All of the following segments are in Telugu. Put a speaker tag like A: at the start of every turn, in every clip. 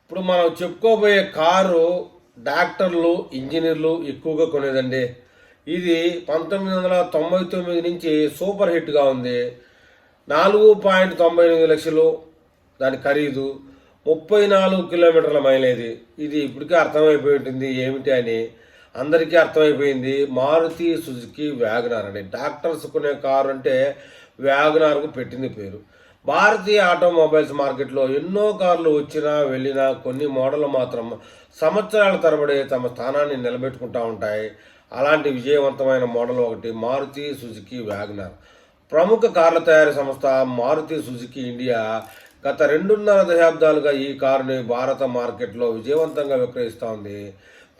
A: ఇప్పుడు మనం చెప్పుకోబోయే కారు డాక్టర్లు ఇంజనీర్లు ఎక్కువగా కొనేదండి. ఇది 1999 నుంచి సూపర్ హిట్గా ఉంది. 4.98 లక్షలు దాని ఖరీదు, 34 కిలోమీటర్ల మైలేజ్. ఇది ఇప్పటికే అర్థమైపోయి ఉంటుంది ఏమిటి అని. అందరికీ అర్థమైపోయింది. మారుతి సుజుకి వ్యాగనార్ అండి. డాక్టర్స్ కొనే కారు అంటే వ్యాగనార్కు పెట్టింది పేరు. భారతీయ ఆటోమొబైల్స్ మార్కెట్లో ఎన్నో కార్లు వచ్చినా వెళ్ళినా కొన్ని మోడళ్లు మాత్రం సంవత్సరాల తరబడి తమ స్థానాన్ని నిలబెట్టుకుంటూ ఉంటాయి. అలాంటి విజయవంతమైన మోడల్ ఒకటి మారుతి సుజుకి వ్యాగనార్. ప్రముఖ కార్ల తయారీ సంస్థ మారుతి సుజుకి ఇండియా గత 2.5 దశాబ్దాలుగా ఈ కారుని భారత మార్కెట్లో విజయవంతంగా విక్రయిస్తూ ఉంది.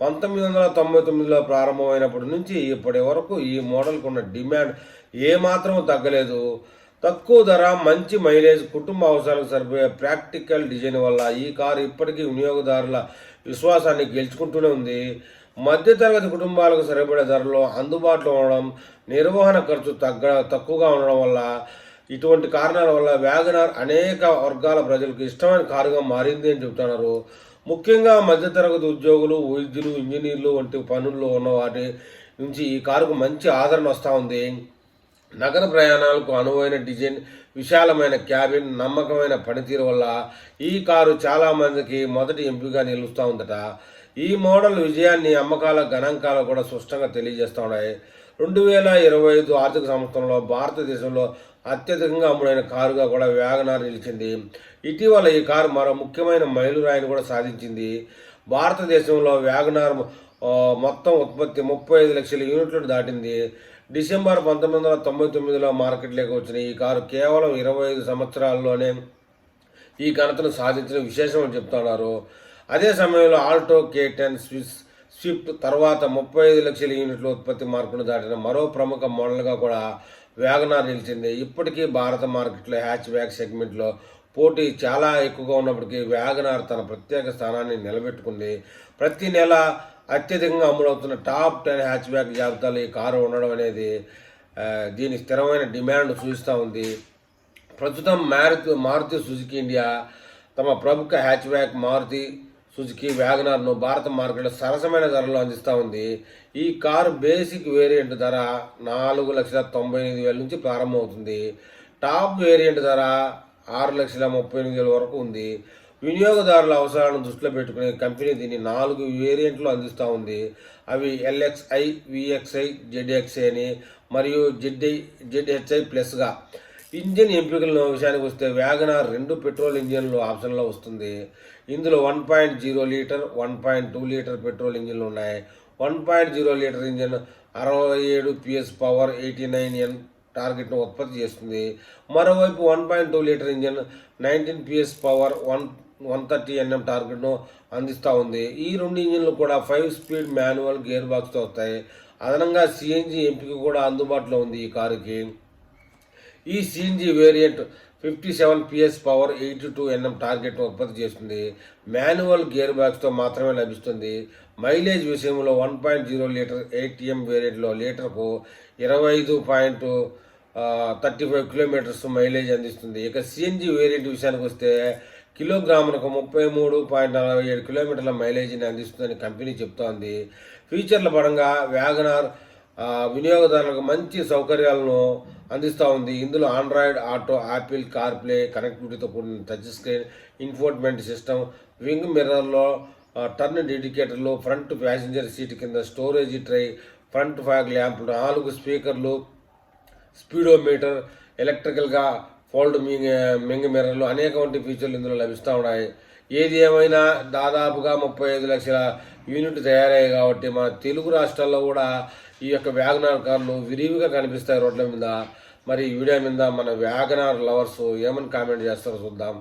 A: 1999లో ప్రారంభమైనప్పటి నుంచి ఇప్పటి వరకు ఈ మోడల్కు ఉన్న డిమాండ్ ఏమాత్రం తగ్గలేదు. తక్కువ ధర, మంచి మైలేజ్, కుటుంబ అవసరాలకు సరిపోయే ప్రాక్టికల్ డిజైన్ వల్ల ఈ కారు ఇప్పటికీ వినియోగదారుల విశ్వాసాన్ని గెలుచుకుంటూనే ఉంది. మధ్యతరగతి కుటుంబాలకు సరిపడే ధరలో అందుబాటులో ఉండడం, నిర్వహణ ఖర్చు తక్కువగా ఉండడం వల్ల, ఇటువంటి కారణాల వల్ల వ్యాగనార్ అనేక వర్గాల ప్రజలకు ఇష్టమైన కారుగా మారింది అని చెబుతున్నారు. ముఖ్యంగా మధ్యతరగతి ఉద్యోగులు, వైద్యులు, ఇంజనీర్లు వంటి పనుల్లో ఉన్న వాటి నుంచి ఈ కారుకు మంచి ఆదరణ వస్తూ ఉంది. నగర ప్రయాణాలకు అనువైన డిజైన్, విశాలమైన క్యాబిన్, నమ్మకమైన పనితీరు వల్ల ఈ కారు చాలామందికి మొదటి ఎంపికగా నిలుస్తూ ఉందట. ఈ మోడల్ విజయాన్ని అమ్మకాల గణాంకాలు కూడా స్పష్టంగా తెలియజేస్తూ ఉన్నాయి. 2025 ఆర్థిక సంవత్సరంలో భారతదేశంలో అత్యధికంగా అమ్ముడైన కారుగా కూడా వ్యాగనార్ నిలిచింది. ఇటీవల ఈ కారు మరో ముఖ్యమైన మైలురాయిని కూడా సాధించింది. భారతదేశంలో వ్యాగనార్ మొత్తం ఉత్పత్తి 35 లక్షల యూనిట్లను దాటింది. డిసెంబర్ 1999లో మార్కెట్లోకి వచ్చిన ఈ కారు కేవలం 25 సంవత్సరాల్లోనే ఈ ఘనతను సాధించిన విశేషం అని చెప్తున్నారు. అదే సమయంలో ఆల్టో K10 స్విఫ్ట్ తర్వాత 35 లక్షల యూనిట్ల ఉత్పత్తి మార్కును దాటిన మరో ప్రముఖ మోడల్గా కూడా వ్యాగనార్ నిలిచింది. ఇప్పటికీ భారత మార్కెట్లో హ్యాచ్ బ్యాక్ సెగ్మెంట్లో పోటీ చాలా ఎక్కువగా ఉన్నప్పటికీ వ్యాగనార్ తన ప్రత్యేక స్థానాన్ని నిలబెట్టుకుంది. ప్రతి నెల అత్యధికంగా అమ్ముడవుతున్న టాప్ 10 హ్యాచ్ బ్యాక్ జాబితాలో ఈ కారు ఉండడం అనేది దీని స్థిరమైన డిమాండ్ సూచిస్తూ ఉంది. ప్రస్తుతం మారుతి సుజుకి ఇండియా తమ ప్రముఖ హ్యాచ్ బ్యాక్ మారుతి సుజుకి వ్యాగనార్ను భారత మార్కెట్లో సరసమైన ధరలో అందిస్తూ ఉంది. ఈ కారు బేసిక్ వేరియంట్ ధర 4,98,000 నుంచి ప్రారంభమవుతుంది. టాప్ వేరియంట్ ధర 6,38,000 వరకు ఉంది. వినియోగదారుల అవసరాలను దృష్టిలో పెట్టుకుని కంపెనీ దీన్ని 4 వేరియంట్లు అందిస్తూ ఉంది. అవి LXi, VXi, ZXi అని మరియు ZHi ప్లస్గా. ఇంజిన్ ఎంపికల విషయానికి వస్తే వ్యాగనార్ 2 పెట్రోల్ ఇంజిన్లు ఆప్షన్లో వస్తుంది. ఇందులో 1.0 లీటర్, 1.2 లీటర్ పెట్రోల్ ఇంజిన్లు ఉన్నాయి. 1.0 litre engine 67 PS power, 89 N టార్గెట్ను ఉత్పత్తి చేస్తుంది. మరోవైపు 1.2 litre engine 19 PS power, 130 Nm టార్గెట్ను అందిస్తూ ఉంది. ఈ 2 ఇంజిన్లు కూడా 5 స్పీడ్ మాన్యువల్ గేర్ బాక్స్తో వస్తాయి. అదనంగా CNG ఎంపిక కూడా అందుబాటులో ఉంది ఈ కారుకి. ఈ CNG variant 57 PS power, 82 Nm టార్గెట్ను ఉత్పత్తి చేస్తుంది. మాన్యువల్ గేర్ బాక్స్తో మాత్రమే లభిస్తుంది. మైలేజ్ విషయంలో 1.0 లీటర్ ATM వేరియంట్లో లీటర్కు 25.35 కిలోమీటర్స్ మైలేజ్ అందిస్తుంది. ఇక CNG వేరియంట్ విషయానికి వస్తే కిలోగ్రాములకు 33.47 కిలోమీటర్ల మైలేజీని అందిస్తుందని కంపెనీ చెప్తోంది. ఫీచర్ల పరంగా వ్యాగనార్ వినియోగదారులకు మంచి సౌకర్యాలను అందిస్తూ ఉంది. ఇందులో ఆండ్రాయిడ్ ఆటో, యాపిల్ కార్ప్లే కనెక్టివిటీతో కూడిన touch screen, infotainment system, wing మిర్రర్లో టర్న్ ఇండికేటర్లు, ఫ్రంట్ ప్యాసింజర్ సీట్ కింద storage tray, front fog lamp, 4 స్పీకర్లు, స్పీడోమీటర్, ఎలక్ట్రికల్గా ఫోల్డ్ మింగ్ మిర్రర్లు, అనేక వంటి ఫీచర్లు ఇందులో లభిస్తూ ఉన్నాయి. ఏది ఏమైనా దాదాపుగా 35 లక్షల యూనిట్ తయారయ్యాయి కాబట్టి మన తెలుగు రాష్ట్రాల్లో కూడా ఈ యొక్క వ్యాగనార్ కార్లు విరివిగా కనిపిస్తాయి రోడ్ల మీద. మరి ఈ వీడియో మీద మన వ్యాగనార్ లవర్స్ ఏమని కామెంట్ చేస్తారో చూద్దాం.